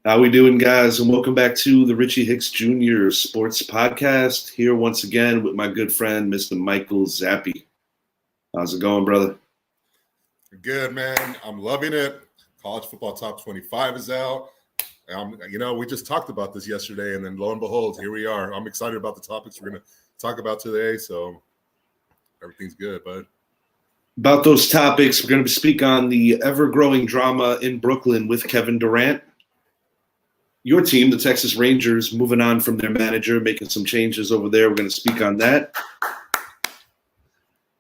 How we doing, guys? And welcome back to the Richie Hicks Jr. Sports Podcast. Here once again with my good friend, Mr. Michael Zappi. How's it going, brother? Good, man. I'm loving it. College football top 25 is out. We just talked about this yesterday, and then lo and behold, here we are. I'm excited about the topics we're going to talk about today, so everything's good, bud. About those topics, we're going to speak on the ever-growing drama in Brooklyn with Kevin Durant. Your team, the Texas Rangers, moving on from their manager, making some changes over there. We're going to speak on that.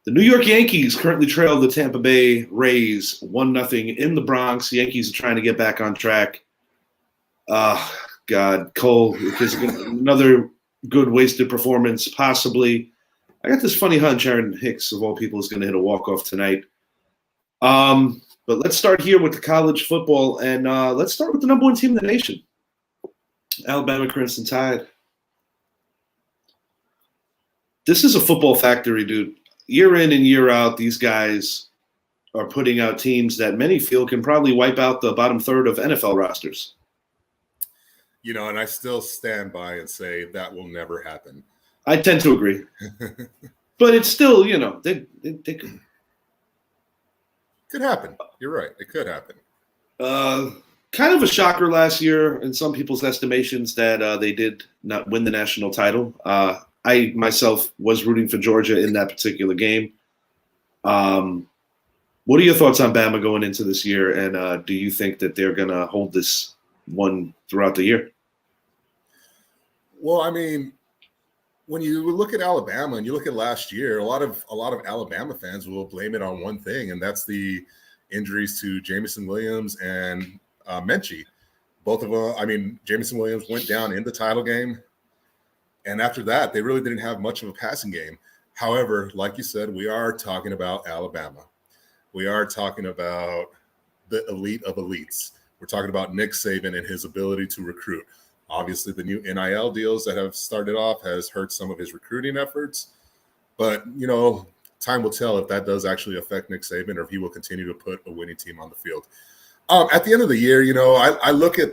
The New York Yankees currently trail the Tampa Bay Rays 1-0 in the Bronx. The Yankees are trying to get back on track. God, Cole, another good wasted performance, possibly. I got this funny hunch Aaron Hicks, of all people, is going to hit a walk-off tonight. But let's start here with the college football, and let's start with the number one team in the nation, Alabama Crimson Tide. This is a football factory, dude. Year in and year out, these guys are putting out teams that many feel can probably wipe out the bottom third of NFL rosters. And I still stand by and say that will never happen. I tend to agree. But it's still, they could. Could happen. You're right. It could happen. Kind of a shocker last year in some people's estimations that they did not win the national title. I myself was rooting for Georgia in that particular game. What are your thoughts on Bama going into this year, and do you think that they're going to hold this one throughout the year? Well, I mean, when you look at Alabama and you look at last year, a lot of Alabama fans will blame it on one thing, and that's the injuries to Jamison Williams and Menchie. Both of them, Jamison Williams went down in the title game, and after that, they really didn't have much of a passing game. However, like you said, we are talking about Alabama. We are talking about the elite of elites. We're talking about Nick Saban and his ability to recruit. Obviously, the new NIL deals that have started off has hurt some of his recruiting efforts. But, time will tell if that does actually affect Nick Saban or if he will continue to put a winning team on the field. At the end of the year, I look at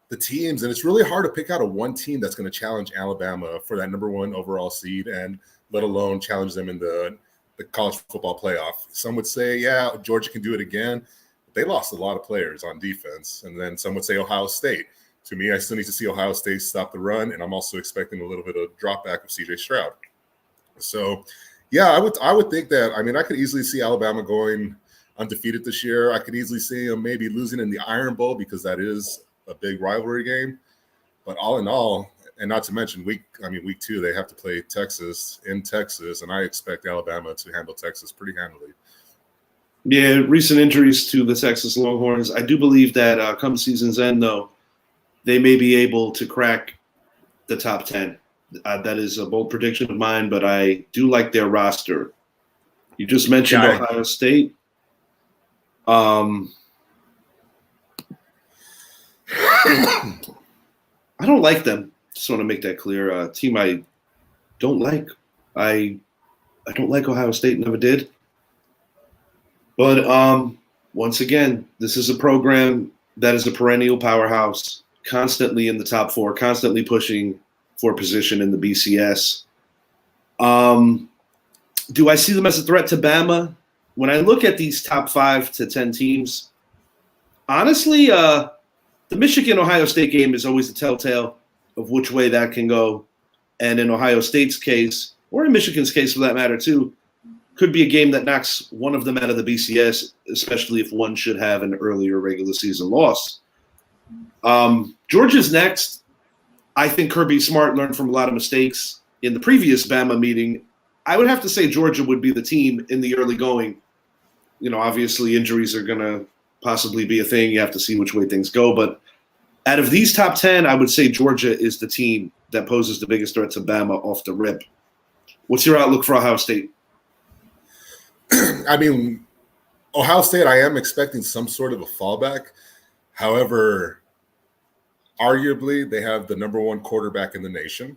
the teams, and it's really hard to pick out a one team that's going to challenge Alabama for that number one overall seed and let alone challenge them in the college football playoff. Some would say, yeah, Georgia can do it again. They lost a lot of players on defense. And then some would say Ohio State. To me, I still need to see Ohio State stop the run, and I'm also expecting a little bit of drop back of C.J. Stroud. So, yeah, I would think that, I could easily see Alabama going undefeated this year. I could easily see them maybe losing in the Iron Bowl because that is a big rivalry game. But all in all, and not to mention week 2, they have to play Texas in Texas, and I expect Alabama to handle Texas pretty handily. Yeah, recent injuries to the Texas Longhorns. I do believe that come season's end, though, they may be able to crack the top 10. That is a bold prediction of mine, but I do like their roster. You just mentioned Ohio State. I don't like them. Just want to make that clear. Team I don't like. I don't like Ohio State. Never did. But once again, this is a program that is a perennial powerhouse, constantly in the top 4, constantly pushing for position in the BCS. Do I see them as a threat to Bama? When I look at these top 5 to 10 teams, honestly, the Michigan-Ohio State game is always a telltale of which way that can go. And in Ohio State's case, or in Michigan's case for that matter too, could be a game that knocks one of them out of the BCS, especially if one should have an earlier regular season loss. Georgia's next. I think Kirby Smart learned from a lot of mistakes in the previous Bama meeting. I would have to say Georgia would be the team in the early going. Obviously injuries are going to possibly be a thing. You have to see which way things go. But out of these top 10, I would say Georgia is the team that poses the biggest threat to Bama off the rip. What's your outlook for Ohio State? Ohio State, I am expecting some sort of a fallback. However, arguably, they have the number one quarterback in the nation,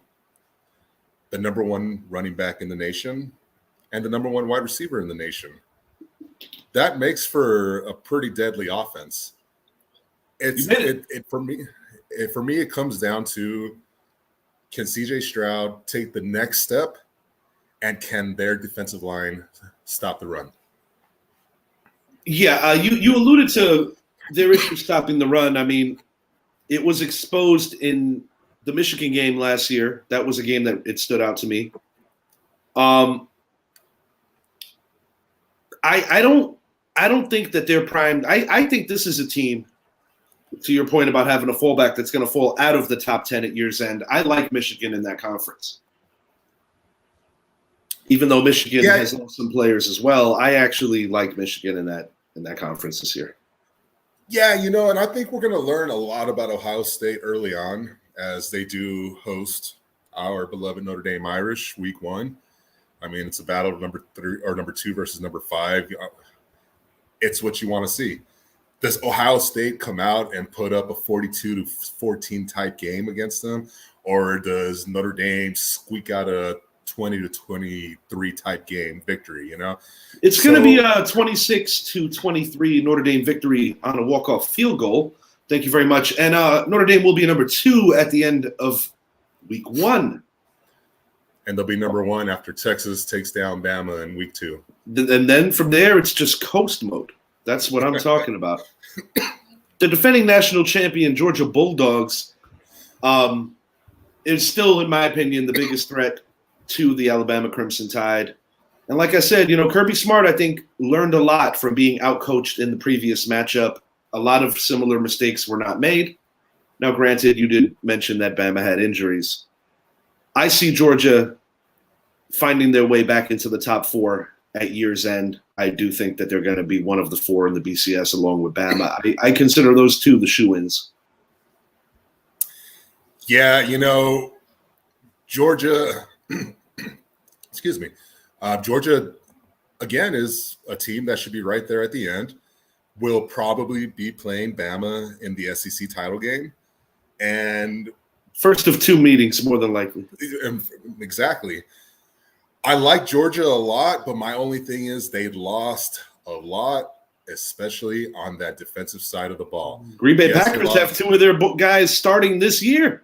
the number one running back in the nation, and the number one wide receiver in the nation. That makes for a pretty deadly offense. For me, for me, it comes down to, can CJ Stroud take the next step, and can their defensive line stop the run? Yeah, you alluded to their issue stopping the run. I mean, it was exposed in the Michigan game last year. That was a game that it stood out to me. I don't think that they're primed. I think this is a team, to your point about having a fallback that's going to fall out of the top 10 at year's end. I like Michigan in that conference. Even though Michigan has lost some players as well, I actually like Michigan in that conference this year. Yeah, and I think we're going to learn a lot about Ohio State early on, as they do host our beloved Notre Dame Irish week 1. I mean, it's a battle of number 3 or number 2 versus number 5. It's what you want to see. Does Ohio State come out and put up a 42-14 type game against them, or does Notre Dame squeak out a 20-23 type game victory? It's going to be a 26-23 Notre Dame victory on a walk-off field goal. Thank you very much. And Notre Dame will be number 2 at the end of week 1. And they'll be number 1 after Texas takes down Bama in week 2. And then from there, it's just coast mode. That's what I'm talking about. The defending national champion Georgia Bulldogs is still, in my opinion, the biggest threat to the Alabama Crimson Tide. And like I said, Kirby Smart, I think, learned a lot from being outcoached in the previous matchup. A lot of similar mistakes were not made. Now, granted, you did mention that Bama had injuries. I see Georgia finding their way back into the top 4 at year's end. I do think that they're going to be one of the 4 in the BCS along with Bama. I consider those 2 the shoe-ins. Yeah, Georgia, excuse me. Georgia, again, is a team that should be right there at the end. Will probably be playing Bama in the SEC title game. And first of 2 meetings, more than likely. Exactly. I like Georgia a lot, but my only thing is they lost a lot, especially on that defensive side of the ball. Green Bay Packers have 2 of their guys starting this year.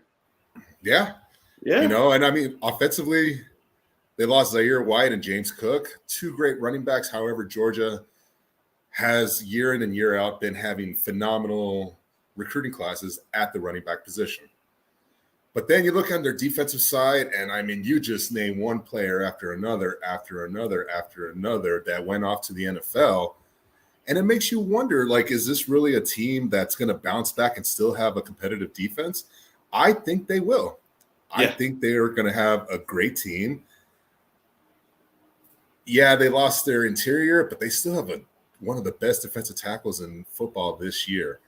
Yeah. And I mean, offensively, they lost Zaire White and James Cook, 2 great running backs. However, Georgia has year in and year out been having phenomenal recruiting classes at the running back position. But then you look on their defensive side, and I mean, you just name one player after another that went off to the NFL. And it makes you wonder, is this really a team that's going to bounce back and still have a competitive defense? I think they will. Yeah. I think they're going to have a great team. Yeah, they lost their interior, but they still have one of the best defensive tackles in football this year.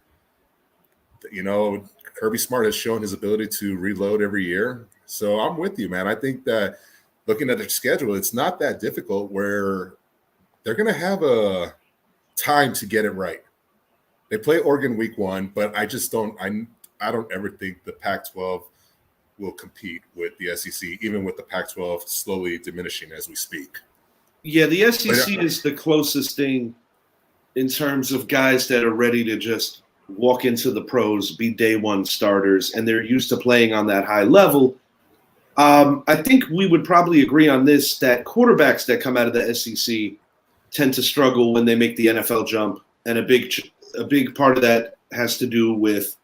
Kirby Smart has shown his ability to reload every year. So I'm with you, man. I think that looking at their schedule, it's not that difficult where they're going to have a time to get it right. They play Oregon week 1, but I just don't ever think the Pac-12 will compete with the SEC, even with the Pac-12 slowly diminishing as we speak. Yeah, the SEC is the closest thing in terms of guys that are ready to just walk into the pros, be day 1 starters, and they're used to playing on that high level. I think we would probably agree on this, that quarterbacks that come out of the SEC tend to struggle when they make the NFL jump. And a big part of that has to do with,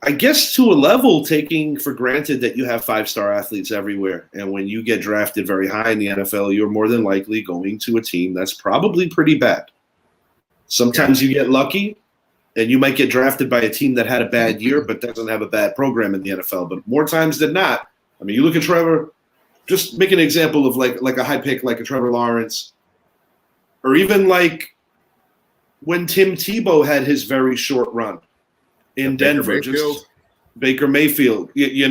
I guess, to a level, taking for granted that you have 5-star athletes everywhere. And when you get drafted very high in the NFL, you're more than likely going to a team that's probably pretty bad. Sometimes you get lucky, and you might get drafted by a team that had a bad year but doesn't have a bad program in the NFL. But more times than not, I mean, you look at Trevor, just make an example of like a high pick like a Trevor Lawrence, or even like when Tim Tebow had his very short run in Denver. Baker Mayfield. These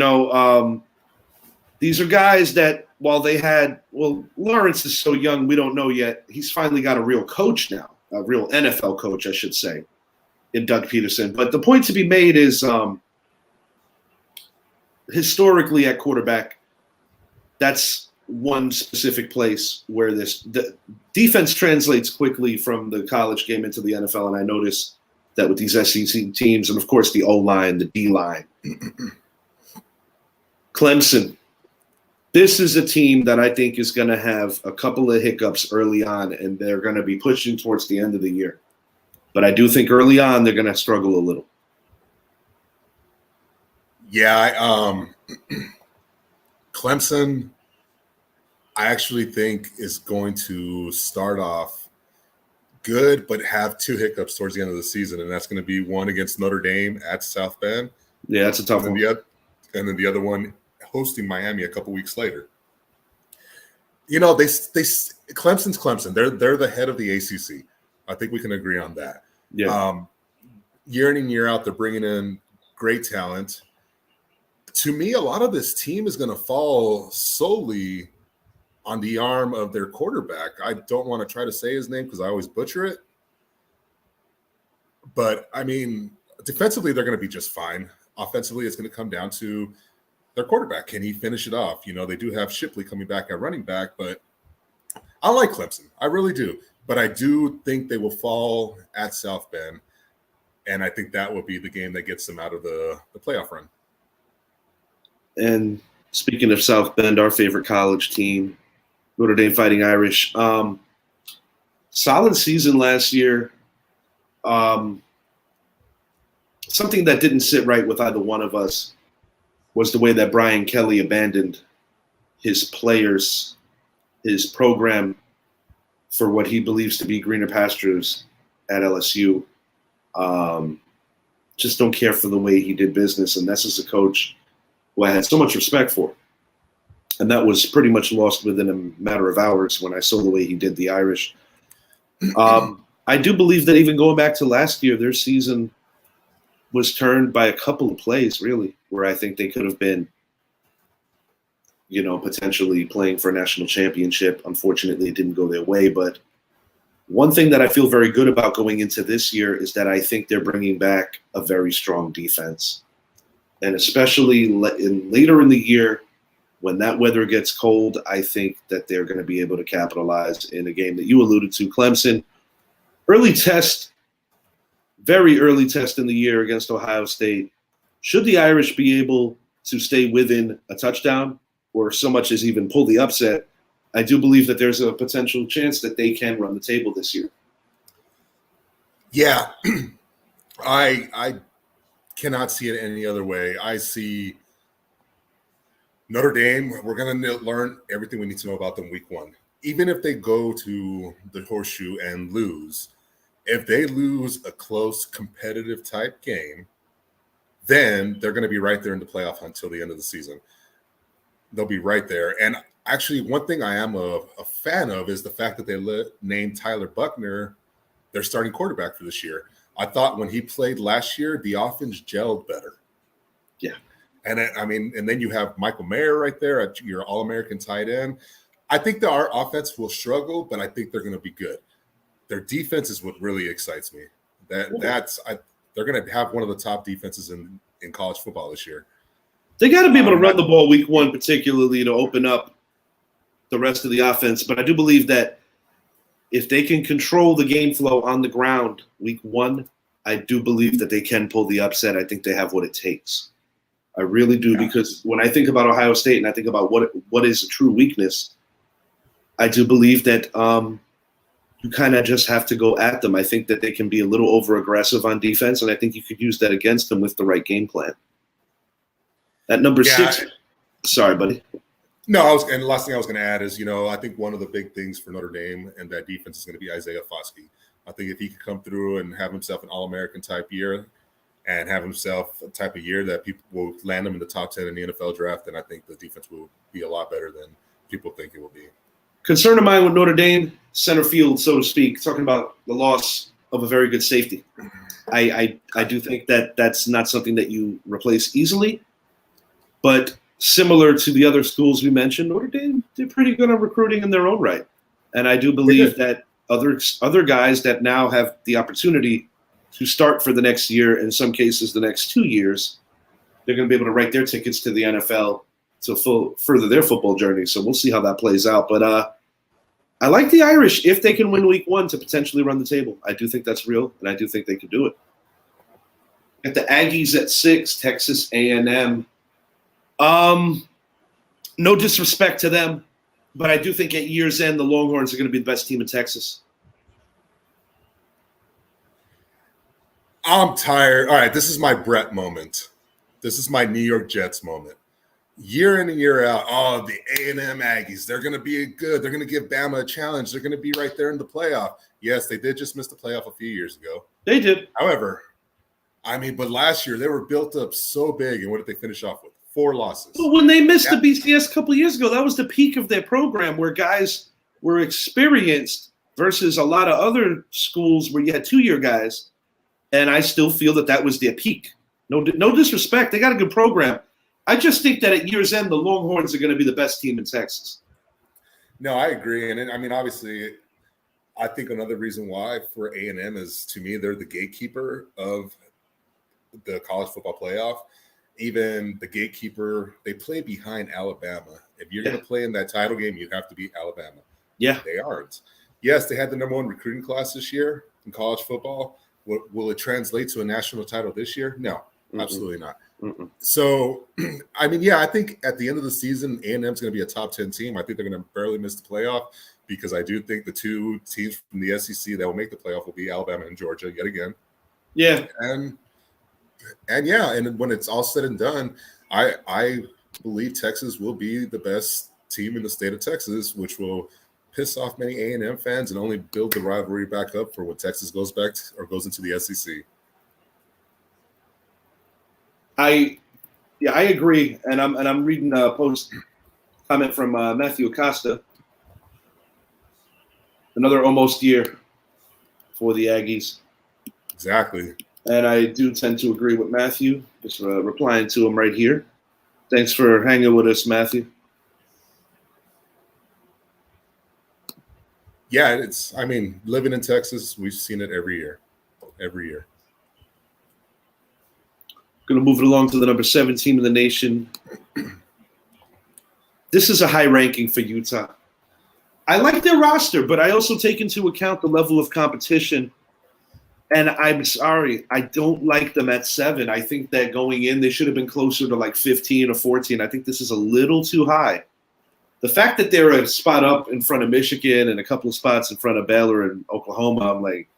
are guys that while they had – Lawrence is so young, we don't know yet. He's finally got a real coach now, a real NFL coach, I should say, in Doug Peterson. But the point to be made is historically at quarterback, that's one specific place where the defense translates quickly from the college game into the NFL. And I notice that with these SEC teams, and of course the O-line, the D-line. Clemson. This is a team that I think is going to have a couple of hiccups early on, and they're going to be pushing towards the end of the year. But I do think early on they're going to struggle a little. Yeah, Clemson, I actually think is going to start off good, but have two hiccups towards the end of the season, and that's going to be one against Notre Dame at South Bend. Yeah, that's a tough one. And then the other one hosting Miami a couple weeks later. You know, Clemson's Clemson. They're the head of the ACC. I think we can agree on that. Yeah. Year in and year out, they're bringing in great talent. To me, a lot of this team is going to fall solely on the arm of their quarterback. I don't want to try to say his name because I always butcher it. But, I mean, defensively, they're going to be just fine. Offensively, it's going to come down to their quarterback. Can he finish it off? You know, they do have Shipley coming back at running back, but I like Clemson. I really do. But I do think they will fall at South Bend, and I think that will be the game that gets them out of the playoff run. And speaking of South Bend, our favorite college team, Notre Dame Fighting Irish, solid season last year. Something that didn't sit right with either one of us was the way that Brian Kelly abandoned his players, his program, for what he believes to be greener pastures at LSU. Just don't care for the way he did business, and this is a coach who I had so much respect for. And that was pretty much lost within a matter of hours when I saw the way he did the Irish. I do believe that even going back to last year, their season was turned by a couple of plays, really, where I think they could have been, you know, potentially playing for a national championship. Unfortunately, it didn't go their way. But one thing that I feel very good about going into this year is that I think they're bringing back a very strong defense. And especially later in the year, when that weather gets cold, I think that they're going to be able to capitalize in a game that you alluded to. Clemson, early test, very early test in the year against Ohio State. Should the Irish be able to stay within a touchdown or so much as even pull the upset, I do believe that there's a potential chance that they can run the table this year. Yeah, I cannot see it any other way. I see Notre Dame, we're going to learn everything we need to know about them week one. Even if they go to the horseshoe and lose, if they lose a close, competitive type game, then they're going to be right there in the playoff hunt until the end of the season. They'll be right there. And actually, one thing I am a fan of is the fact that they named Tyler Buckner their starting quarterback for this year. I thought when he played last year, the offense gelled better. Yeah. And and then you have Michael Mayer right there at your All-American tight end. I think that our offense will struggle, but I think they're going to be good. Their defense is what really excites me. They're going to have one of the top defenses in college football this year. They got to be able to run the ball week one, particularly to open up the rest of the offense. But I do believe that if they can control the game flow on the ground week one, I do believe that they can pull the upset. I think they have what it takes. I really do, because when I think about Ohio State and I think about what is a true weakness, I do believe that you kind of just have to go at them. I think that they can be a little over-aggressive on defense, and I think you could use that against them with the right game plan. At number 6 – sorry, buddy. No, and the last thing I was going to add is, I think one of the big things for Notre Dame and that defense is going to be Isaiah Foskey. I think if he could come through and have himself an All-American type year and have himself a type of year that people will land him in the top 10 in the NFL draft, then I think the defense will be a lot better than people think it will be. Concern of mine with Notre Dame, center field, so to speak, talking about the loss of a very good safety. I do think that that's not something that you replace easily, but similar to the other schools we mentioned, Notre Dame did pretty good on recruiting in their own right. And I do believe that other guys that now have the opportunity to start for the next year, in some cases the next 2 years, they're going to be able to write their tickets to the NFL to further their football journey. So we'll see how that plays out. But I like the Irish if they can win week one to potentially run the table. I do think that's real, and I do think they can do it. Got the Aggies at 6, Texas A&M. No disrespect to them, but I do think at year's end, the Longhorns are going to be the best team in Texas. I'm tired. All right, this is my Brett moment. This is my New York Jets moment. Year in and year out, the A&M Aggies, they're going to be good. They're going to give Bama a challenge. They're going to be right there in the playoff. Yes, they did just miss the playoff a few years ago. They did. However, but last year they were built up so big, and what did they finish off with? 4 losses. Well, when they missed the BCS a couple of years ago, that was the peak of their program where guys were experienced versus a lot of other schools where you had 2-year guys. And I still feel that was their peak. No disrespect. They got a good program. I just think that at year's end, the Longhorns are going to be the best team in Texas. No, I agree. And I mean, obviously, I think another reason why for A&M is, to me, they're the gatekeeper of the college football playoff. Even the gatekeeper, they play behind Alabama. If you're going to play in that title game, you have to beat Alabama. Yeah. They aren't. Yes, they had the number 1 recruiting class this year in college football. Will it translate to a national title this year? No, absolutely not. So, I mean, I think at the end of the season, A&M's going to be a top 10 team. I think they're going to barely miss the playoff because I do think the 2 teams from the SEC that will make the playoff will be Alabama and Georgia yet again. Yeah. And when it's all said and done, I believe Texas will be the best team in the state of Texas, which will piss off many A&M fans and only build the rivalry back up for when Texas goes back goes into the SEC. I agree, and I'm reading a post comment from Matthew Acosta. Another almost year for the Aggies. Exactly. And I do tend to agree with Matthew. Just replying to him right here. Thanks for hanging with us, Matthew. Yeah, living in Texas, we've seen it every year. Going to move it along to the number 7 team in the nation. This is a high ranking for Utah. I like their roster, but I also take into account the level of competition. And I'm sorry, I don't like them at 7. I think that going in, they should have been closer to like 15 or 14. I think this is a little too high. The fact that they're a spot up in front of Michigan and a couple of spots in front of Baylor and Oklahoma, I'm like,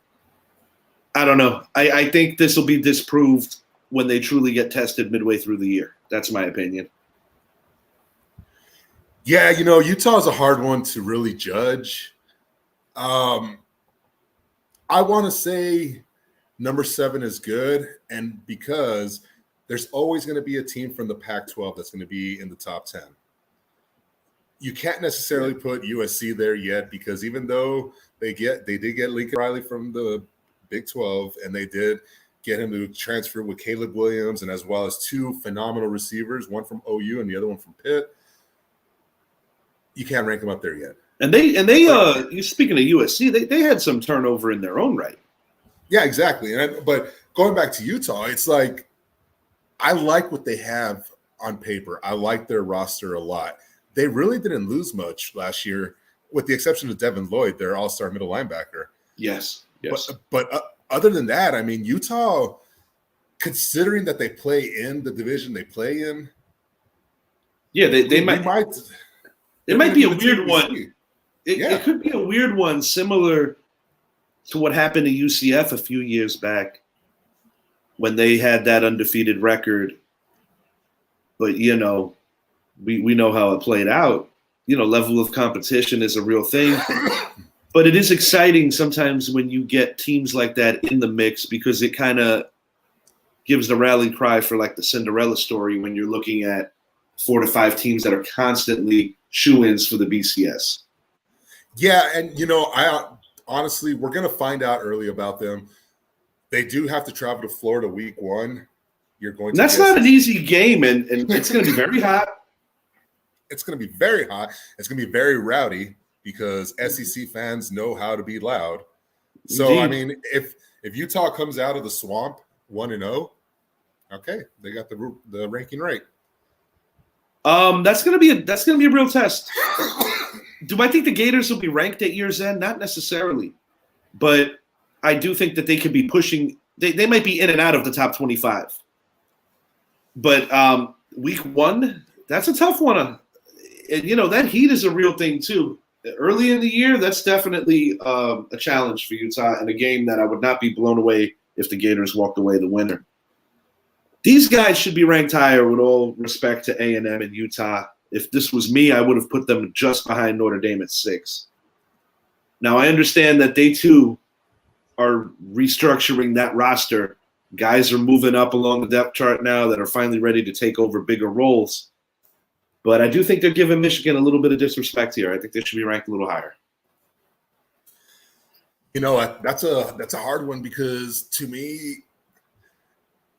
I don't know. I think this will be disproved when they truly get tested midway through the year. That's my opinion. Yeah, Utah is a hard one to really judge. I want to say number 7 is good, and because there's always going to be a team from the Pac-12 that's going to be in the top 10. You can't necessarily put USC there yet because even though they did get Lincoln Riley from the Big 12, and they did get him to transfer with Caleb Williams and as well as 2 phenomenal receivers, one from OU and the other one from Pitt. You can't rank them up there yet. And they speaking of USC, they had some turnover in their own right. Yeah, exactly. But going back to Utah, it's like I like what they have on paper. I like their roster a lot. They really didn't lose much last year, with the exception of Devin Lloyd, their all-star middle linebacker. Yes. But other than that, I mean, Utah, considering that they play in the division they play in, yeah, they might. It might be a weird one. It could be a weird one, similar to what happened to UCF a few years back when they had that undefeated record. But, we know how it played out. Level of competition is a real thing. But it is exciting sometimes when you get teams like that in the mix because it kind of gives the rally cry for like the Cinderella story when you're looking at 4 to 5 teams that are constantly shoo-ins for the BCS. Yeah, and I honestly, we're going to find out early about them. They do have to travel to Florida week 1. That's not an easy game, and it's going to be very hot. It's going to be very hot. It's going to be very rowdy because SEC fans know how to be loud. So, indeed. I mean, if Utah comes out of the swamp 1-0, okay, they got the ranking right. That's gonna be a real test. Do I think the Gators will be ranked at year's end? Not necessarily, but I do think that they could be pushing they might be in and out of the top 25. But week 1, that's a tough one. And, that heat is a real thing, too. Early in the year, that's definitely a challenge for Utah and a game that I would not be blown away if the Gators walked away the winner. These guys should be ranked higher with all respect to A&M and Utah. If this was me, I would have put them just behind Notre Dame at 6. Now, I understand that they, too, are restructuring that roster. Guys are moving up along the depth chart now that are finally ready to take over bigger roles. But I do think they're giving Michigan a little bit of disrespect here. I think they should be ranked a little higher. That's a hard one because to me,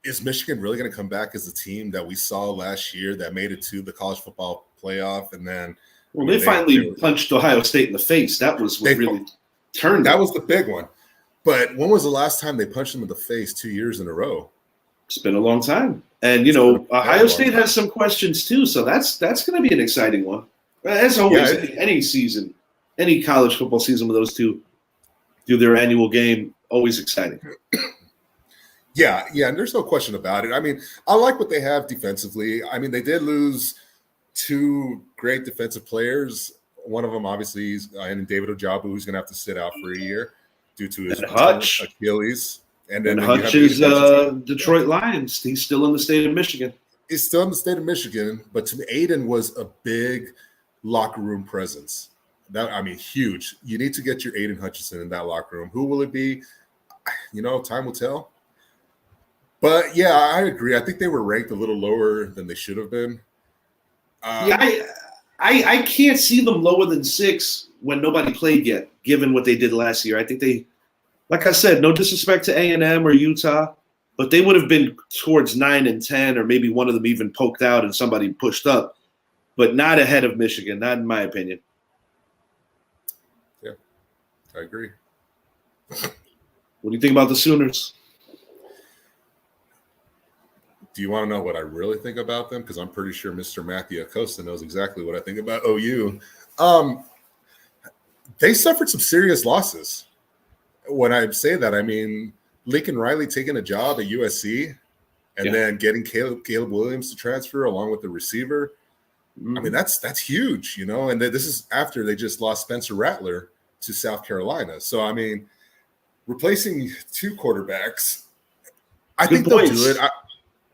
is Michigan really going to come back as the team that we saw last year that made it to the college football playoff? And then they finally punched Ohio State in the face. That was what really turned. That was the big one. But when was the last time they punched them in the face 2 years in a row? It's been a long time. And, Ohio State has some questions too, so that's going to be an exciting one. As always, any season, any college football season with those two do their annual game, always exciting. Yeah, and there's no question about it. I mean, I like what they have defensively. I mean, they did lose 2 great defensive players. One of them, obviously, is David Ojabo, who's going to have to sit out for a year due to his Achilles. And Hutch is Detroit Lions. He's still in the state of Michigan. He's still in the state of Michigan, but to me, Aiden was a big locker room presence. Huge. You need to get your Aiden Hutchinson in that locker room. Who will it be? Time will tell. But, yeah, I agree. I think they were ranked a little lower than they should have been. I can't see them lower than 6 when nobody played yet, given what they did last year. I think they – like I said, no disrespect to A&M or Utah, but they would have been towards 9 and 10, or maybe one of them even poked out and somebody pushed up, but not ahead of Michigan, not in my opinion. Yeah, I agree. What do you think about the Sooners? Do you want to know what I really think about them? Because I'm pretty sure Mr. Matthew Acosta knows exactly what I think about OU. They suffered some serious losses. When I say that, I mean Lincoln Riley taking a job at USC and then getting Caleb Williams to transfer along with the receiver. Mm-hmm. I mean, that's huge, and this is after they just lost Spencer Rattler to South Carolina. So, I mean, replacing 2 quarterbacks, I think they'll do it.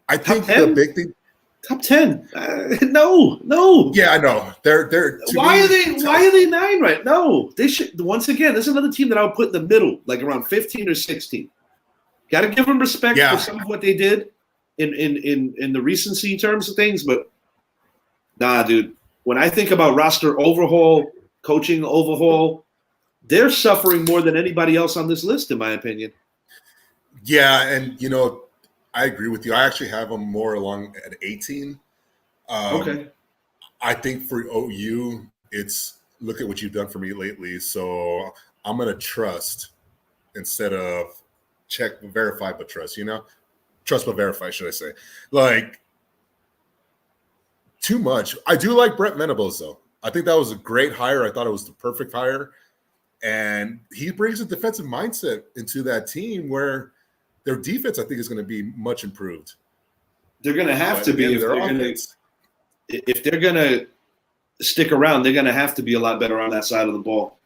I think the big thing. Top 10. No. Yeah, I know. They're why are they 9 right? No, they should. Once again, there's another team that I would put in the middle, like around 15 or 16. Got to give them respect for some of what they did in the recency terms of things, but nah, dude. When I think about roster overhaul, coaching overhaul, they're suffering more than anybody else on this list, in my opinion. Yeah, and I agree with you. I actually have them more along at 18. Okay. I think for OU, it's look at what you've done for me lately. So I'm going to trust instead of check, verify, but trust, Trust but verify, should I say. Like, too much. I do like Brett Venables, though. I think that was a great hire. I thought it was the perfect hire. And he brings a defensive mindset into that team where their defense, I think, is going to be much improved. They're going to have to be. If they're going to stick around, they're going to have to be a lot better on that side of the ball.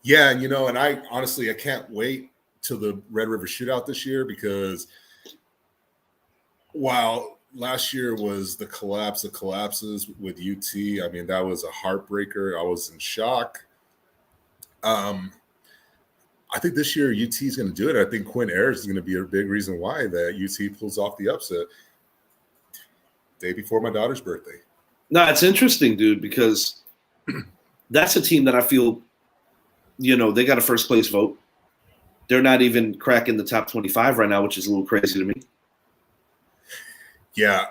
Yeah, and I honestly, I can't wait till the Red River Shootout this year because while last year was the collapse of collapses with UT, I mean, that was a heartbreaker. I was in shock. I think this year UT is going to do it. I think Quinn Ayers is going to be a big reason why that UT pulls off the upset day before my daughter's birthday. No, it's interesting, dude, because that's a team that I feel, they got a first place vote. They're not even cracking the top 25 right now, which is a little crazy to me. Yeah.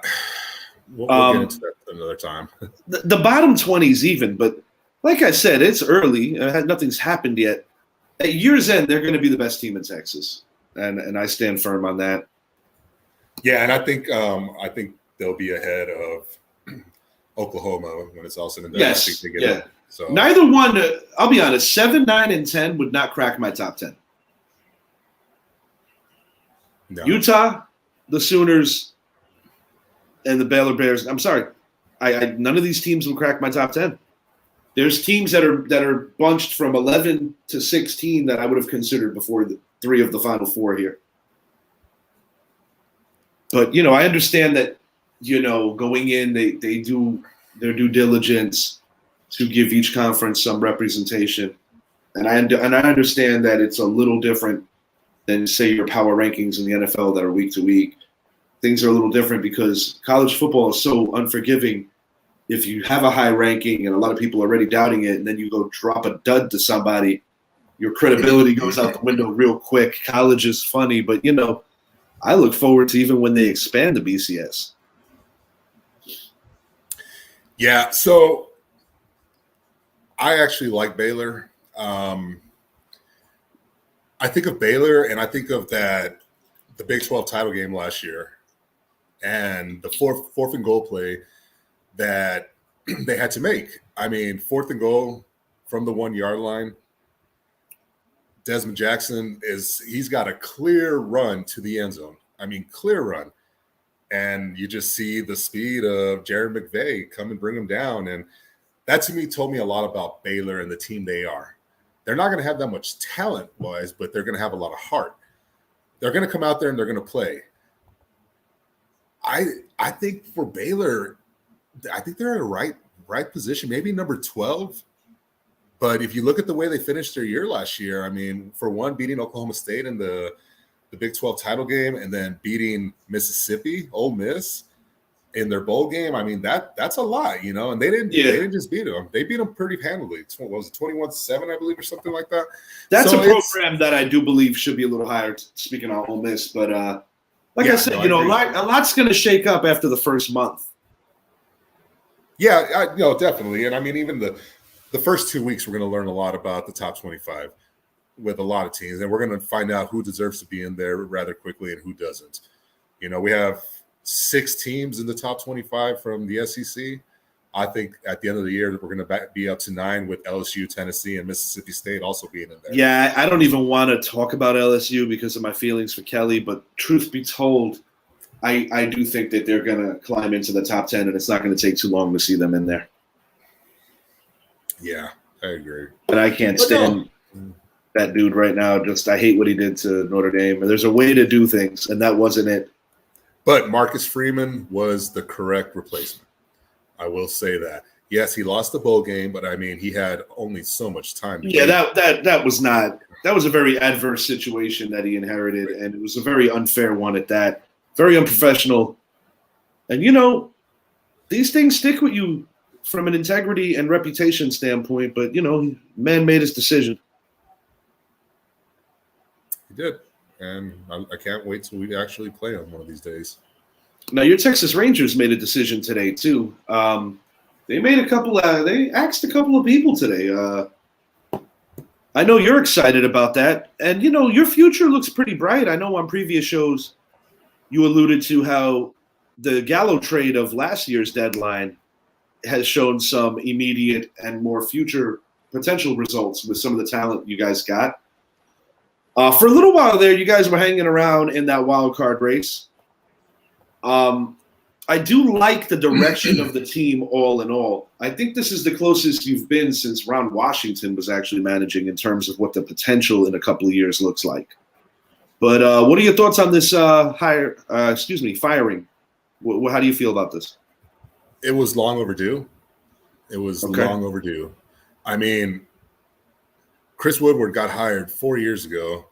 We'll get into that another time. The bottom 20s even, but like I said, it's early. Nothing's happened yet. At year's end, they're going to be the best team in Texas, and I stand firm on that. Yeah, and I think they'll be ahead of Oklahoma when it's all said and done. Yes, I think they get up. So neither one. I'll be honest. 7, 9, and 10 would not crack my top 10. No. Utah, the Sooners, and the Baylor Bears. I'm sorry, none of these teams will crack my top 10. There's teams that are bunched from 11 to 16 that I would have considered before the 3 of the final 4 here. But I understand that going in they do their due diligence to give each conference some representation, and I understand that it's a little different than say your power rankings in the NFL that are week to week. Things are a little different because college football is so unforgiving. If you have a high ranking and a lot of people are already doubting it, and then you go drop a dud to somebody, your credibility goes out the window real quick. College is funny, but I look forward to even when they expand the BCS. Yeah, so I actually like Baylor. I think of Baylor and I think of the Big 12 title game last year and the fourth and goal play that they had to make. I mean, 4th and goal from the 1-yard line. Desmond Jackson he's got a clear run to the end zone. I mean, clear run. And you just see the speed of Jared McVay come and bring him down. And that to me told me a lot about Baylor and the team they are. They're not going to have that much talent-wise, but they're going to have a lot of heart. They're going to come out there and they're going to play. I think for Baylor, I think they're in a right position, maybe number 12. But if you look at the way they finished their year last year, I mean, for one, beating Oklahoma State in the Big 12 title game and then beating Mississippi, Ole Miss, in their bowl game, I mean, that's a lot, and they didn't just beat them. They beat them pretty handily. What was it, 21-7, I believe, or something like that? That's a program that I do believe should be a little higher, speaking of Ole Miss. But I said, a lot's going to shake up after the first month. Yeah, definitely. And I mean, even the first 2 weeks, we're going to learn a lot about the top 25 with a lot of teams. And we're going to find out who deserves to be in there rather quickly and who doesn't. We have 6 teams in the top 25 from the SEC. I think at the end of the year, we're going to be up to 9 with LSU, Tennessee, and Mississippi State also being in there. Yeah, I don't even want to talk about LSU because of my feelings for Kelly. But truth be told, I do think that they're going to climb into the top 10, and it's not going to take too long to see them in there. Yeah, I agree. And I can't stand that dude right now. I hate what he did to Notre Dame. And there's a way to do things, and that wasn't it. But Marcus Freeman was the correct replacement. I will say that. Yes, he lost the bowl game, but I mean, he had only so much time. That was a very adverse situation that he inherited, and it was a very unfair one at that. Very unprofessional. And these things stick with you from an integrity and reputation standpoint, but man made his decision. He did. And I can't wait till we actually play on one of these days. Now, your Texas Rangers made a decision today too. They asked a couple of people today. I know you're excited about that, and your future looks pretty bright. I know on previous shows you alluded to how the Gallo trade of last year's deadline has shown some immediate and more future potential results with some of the talent you guys got. For a little while there, you guys were hanging around in that wild card race. I do like the direction of the team all in all. I think this is the closest you've been since Ron Washington was actually managing in terms of what the potential in a couple of years looks like. But what are your thoughts on this firing? How do you feel about this? It was long overdue. Long overdue. I mean, Chris Woodward got hired 4 years ago.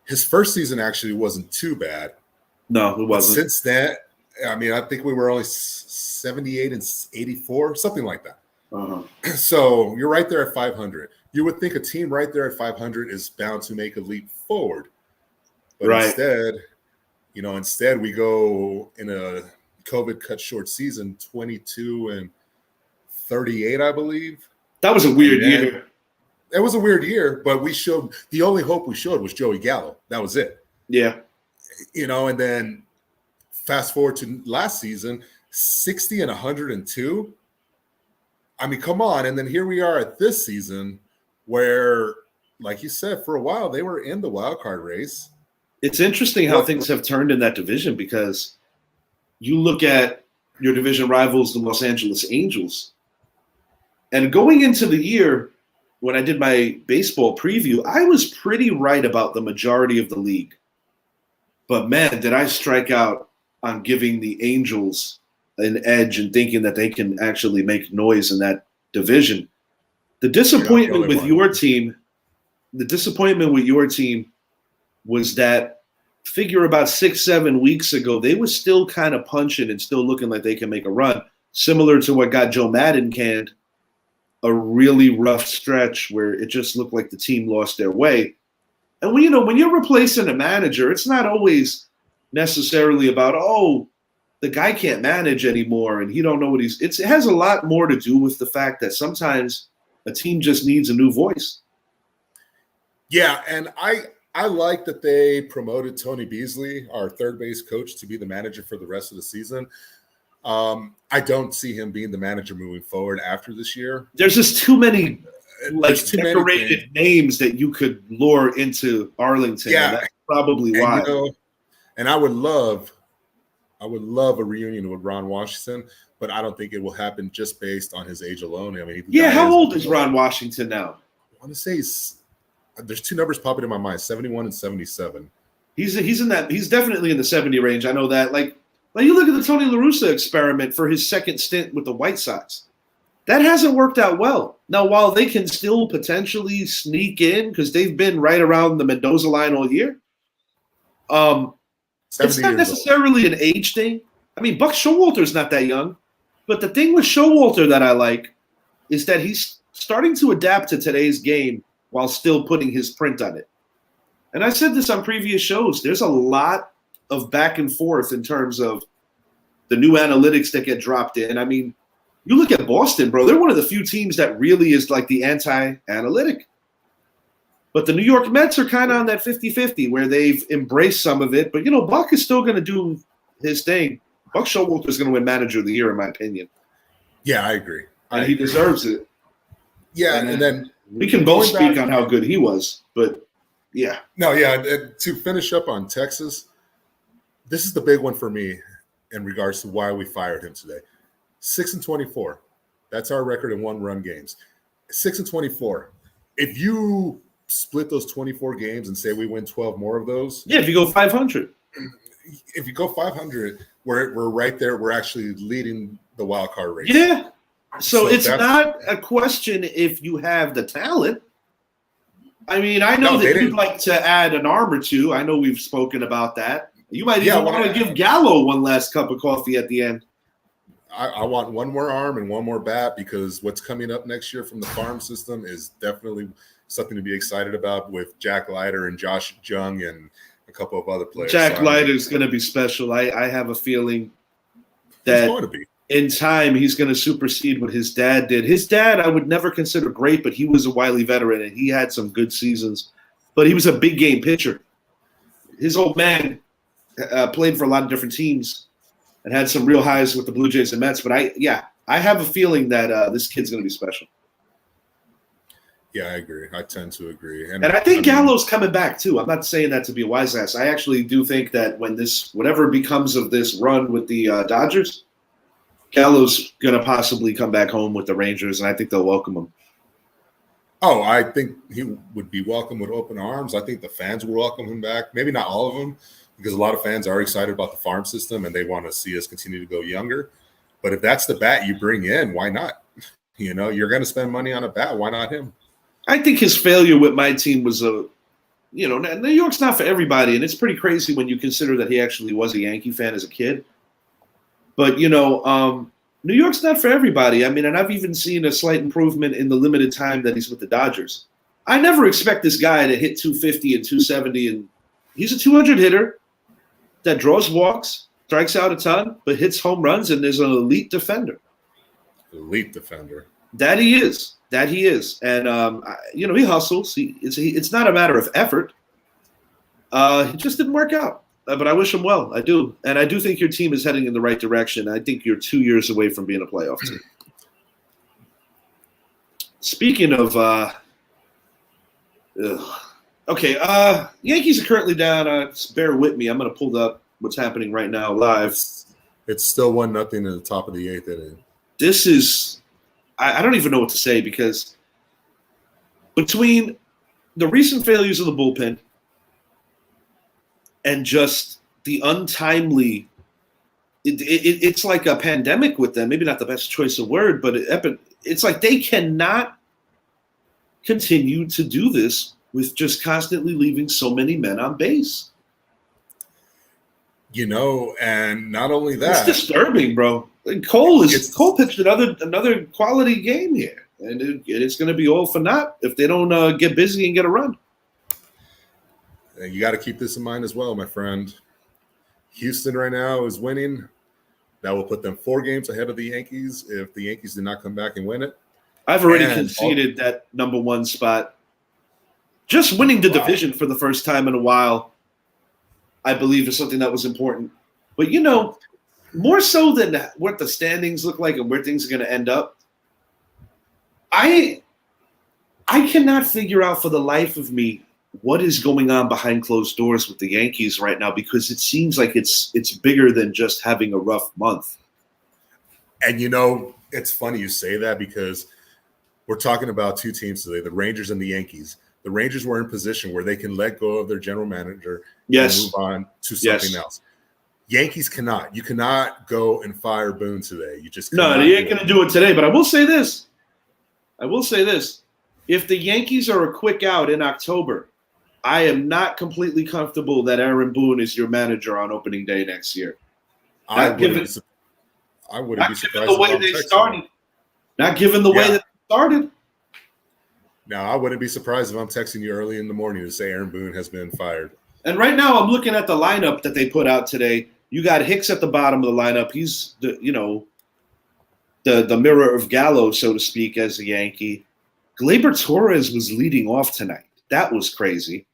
His first season actually wasn't too bad. No, it wasn't. Since then, I mean, I think we were only 78 and 84, something like that. Uh-huh. So you're right there at 500. You would think a team right there at 500 is bound to make a leap forward. But instead we go in a COVID cut short season, 22 and 38, I believe. That was a weird year. It was a weird year, but the only hope we showed was Joey Gallo. That was it. Yeah. And then fast forward to last season, 60 and 102. I mean, come on. And then here we are at this season where, like you said, for a while they were in the wild card race. It's interesting how things have turned in that division because you look at your division rivals, the Los Angeles Angels, and going into the year when I did my baseball preview, I was pretty right about the majority of the league. But man, did I strike out on giving the Angels an edge and thinking that they can actually make noise in that division. The disappointment with your team was that figure about 6-7 weeks ago, they were still kind of punching and still looking like they can make a run, similar to what got Joe Madden canned, a really rough stretch where it just looked like the team lost their way. And when you're replacing a manager, it's not always necessarily about, oh, the guy can't manage anymore and he don't know what it has a lot more to do with the fact that sometimes a team just needs a new voice. Yeah, and I like that they promoted Tony Beasley, our third base coach, to be the manager for the rest of the season. I don't see him being the manager moving forward after this year. There's just too many decorated names that you could lure into Arlington. Yeah, that's probably why. And I would love a reunion with Ron Washington, but I don't think it will happen just based on his age alone. I mean, how old is Ron Washington now? I want to say there's two numbers popping in my mind: 71 and 77. He's definitely in the 70 range. I know that. Like you look at the Tony La Russa experiment for his second stint with the White Sox. That hasn't worked out well. Now, while they can still potentially sneak in because they've been right around the Mendoza line all year, it's not necessarily an age thing. I mean, Buck Showalter's not that young, but the thing with Showalter that I like is that he's starting to adapt to today's game while still putting his print on it. And I said this on previous shows. There's a lot of back and forth in terms of the new analytics that get dropped in. I mean, you look at Boston, bro, they're one of the few teams that really is like the anti-analytic. But the New York Mets are kind of on that 50-50 where they've embraced some of it. But, Buck is still going to do his thing. Buck Showalter is going to win Manager of the Year, in my opinion. Yeah, I agree. He deserves it. Yeah, and then we can both speak on how good he was. But, yeah. No, yeah, to finish up on Texas, this is the big one for me in regards to why we fired him today. 6-24. That's our record in one-run games. 6-24. If you split those 24 games and say we win 12 more of those. Yeah, if you go 500. If you go 500, we're right there. We're actually leading the wild card race. Yeah. So it's not a question if you have the talent. I mean, I know that you'd like to add an arm or two. I know we've spoken about that. You might even want to give Gallo one last cup of coffee at the end. I want one more arm and one more bat because what's coming up next year from the farm system is definitely something to be excited about with Jack Leiter and Josh Jung and a couple of other players. Jack Leiter is going to be special. I have a feeling that in time he's going to supersede what his dad did. His dad I would never consider great, but he was a wily veteran and he had some good seasons. But he was a big game pitcher. His old man played for a lot of different teams and had some real highs with the Blue Jays and Mets. But I have a feeling that this kid's going to be special. Yeah, I agree. I tend to agree. And I think Gallo's coming back too. I'm not saying that to be a wise ass. I actually do think that when whatever becomes of this run with the Dodgers, Gallo's going to possibly come back home with the Rangers, and I think they'll welcome him. Oh, I think he would be welcomed with open arms. I think the fans will welcome him back. Maybe not all of them, because a lot of fans are excited about the farm system and they want to see us continue to go younger. But if that's the bat you bring in, why not? You're going to spend money on a bat. Why not him? I think his failure with my team was New York's not for everybody, and it's pretty crazy when you consider that he actually was a Yankee fan as a kid. But, New York's not for everybody. I mean, and I've even seen a slight improvement in the limited time that he's with the Dodgers. I never expect this guy to hit 250 and 270, and he's a 200 hitter that draws walks, strikes out a ton, but hits home runs, and is an elite defender. Elite defender. That he is. And, he hustles. It's not a matter of effort. It just didn't work out. But I wish him well. I do. And I do think your team is heading in the right direction. I think you're 2 years away from being a playoff team. Speaking of Okay, Yankees are currently down. Just bear with me. I'm going to pull up what's happening right now live. It's still 1-0 in the top of the 8th inning. This is I don't even know what to say because between the recent failures of the bullpen and just the untimely it's like a pandemic with them. Maybe not the best choice of word, but it's like they cannot continue to do this with just constantly leaving so many men on base. And not only that, it's disturbing, bro. Cole pitched another quality game here, and it's going to be all for naught if they don't get busy and get a run. You got to keep this in mind as well, my friend. Houston right now is winning. That will put them 4 games ahead of the Yankees if the Yankees did not come back and win it. I've already conceded that number 1 spot. Just winning the division for the first time in a while, I believe, is something that was important. But, more so than what the standings look like and where things are going to end up, I cannot figure out for the life of me what is going on behind closed doors with the Yankees right now, because it seems like it's bigger than just having a rough month. And it's funny you say that because we're talking about 2 teams today, the Rangers and the Yankees. The Rangers were in position where they can let go of their general manager and move on to something else. Yankees cannot. You cannot go and fire Boone today. You just no, you ain't going to do it today. But I will say this. If the Yankees are a quick out in October, I am not completely comfortable that Aaron Boone is your manager on opening day next year. I wouldn't be surprised the way they started. Not given the way that they started. Now, I wouldn't be surprised if I'm texting you early in the morning to say Aaron Boone has been fired. And right now, I'm looking at the lineup that they put out today. You got Hicks at the bottom of the lineup. He's the mirror of Gallo, so to speak, as a Yankee. Gleyber Torres was leading off tonight. That was crazy.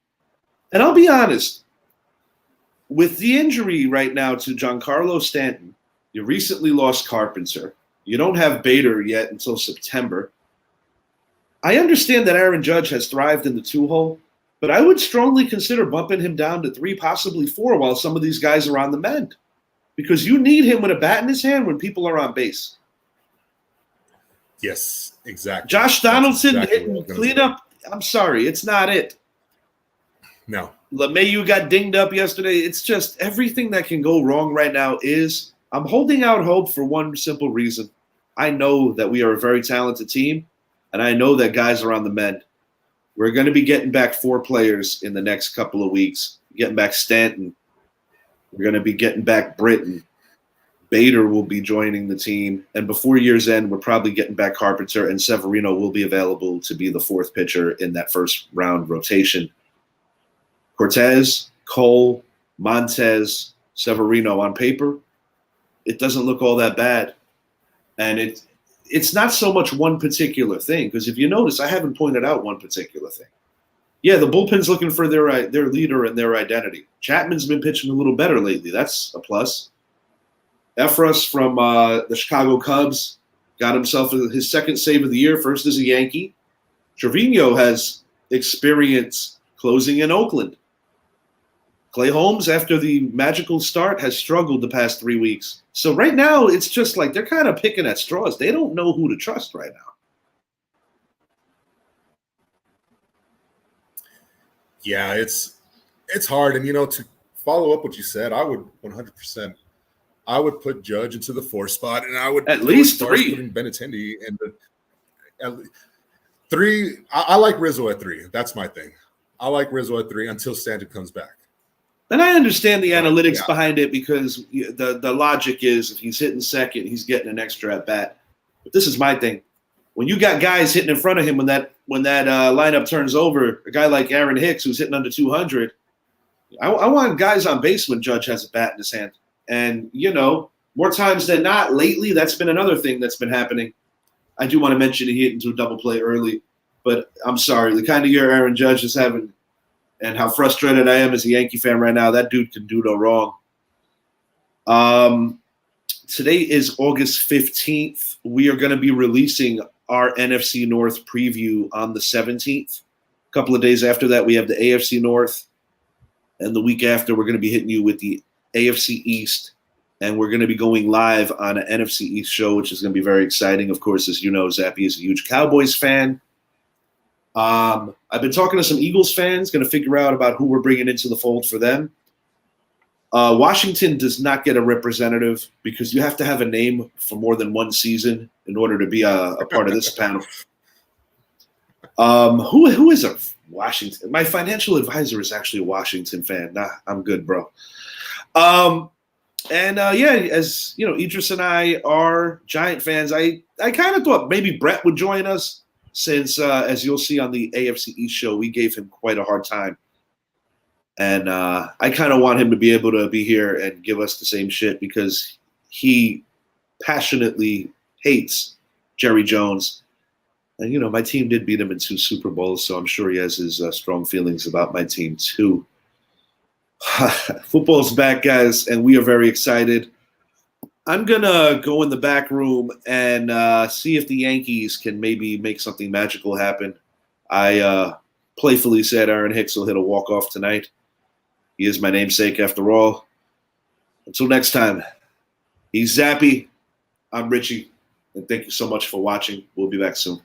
And I'll be honest, with the injury right now to Giancarlo Stanton, you recently lost Carpenter. You don't have Bader yet until September. I understand that Aaron Judge has thrived in the 2-hole, but I would strongly consider bumping him down to 3, possibly 4, while some of these guys are on the mend. Because you need him with a bat in his hand when people are on base. Yes, exactly. Josh Donaldson hitting cleanup. I'm sorry, it's not it. No. LeMahieu got dinged up yesterday. It's just everything that can go wrong right now is I'm holding out hope for one simple reason. I know that we are a very talented team, and I know that guys are on the mend. We're going to be getting back 4 players in the next couple of weeks. Getting back Stanton. We're going to be getting back Britton. Bader will be joining the team. And before year's end, we're probably getting back Carpenter, and Severino will be available to be the 4th pitcher in that first round rotation. Cortez, Cole, Montez, Severino on paper, it doesn't look all that bad. And it's not so much one particular thing, because if you notice, I haven't pointed out one particular thing. Yeah, the bullpen's looking for their leader and their identity. Chapman's been pitching a little better lately. That's a plus. Efros from the Chicago Cubs got himself his 2nd save of the year, first as a Yankee. Trevino has experience closing in Oakland. Clay Holmes, after the magical start, has struggled the past 3 weeks. So right now, it's just like they're kind of picking at straws. They don't know who to trust right now. Yeah, it's hard. And, to follow up what you said, I would 100%. I would put Judge into the 4 spot, and I would at least 3. Putting Benintendi in the 3. I like Rizzo at 3. That's my thing. I like Rizzo at 3 until Stanton comes back. And I understand the analytics behind it, because the logic is if he's hitting second, he's getting an extra at bat. But this is my thing: when you got guys hitting in front of him, when that lineup turns over, a guy like Aaron Hicks who's hitting under 200, I want guys on base when Judge has a bat in his hand. And more times than not, lately that's been another thing that's been happening. I do want to mention he hit into a double play early, but I'm sorry, the kind of year Aaron Judge is having, and how frustrated I am as a Yankee fan right now, that dude can do no wrong. Today is August 15th. We are going to be releasing our NFC North preview on the 17th. A couple of days after that, we have the AFC North. And the week after, we're going to be hitting you with the AFC East. And we're going to be going live on an NFC East show, which is going to be very exciting. Of course, as you know, Zappy is a huge Cowboys fan. I've been talking to some Eagles fans, going to figure out about who we're bringing into the fold for them. Washington does not get a representative because you have to have a name for more than one season in order to be a part of this panel. Who is a Washington? My financial advisor is actually a Washington fan. Nah, I'm good, bro. As you know, Idris and I are Giant fans. I kind of thought maybe Brett would join us since, as you'll see on the AFC East show, we gave him quite a hard time. And I kind of want him to be able to be here and give us the same shit because he passionately hates Jerry Jones. And, you know, my team did beat him in 2 Super Bowls, so I'm sure he has his strong feelings about my team too. Football's back, guys, and we are very excited. I'm going to go in the back room and see if the Yankees can maybe make something magical happen. I playfully said Aaron Hicks will hit a walk-off tonight. He is my namesake after all. Until next time, he's Zappy. I'm Richie, and thank you so much for watching. We'll be back soon.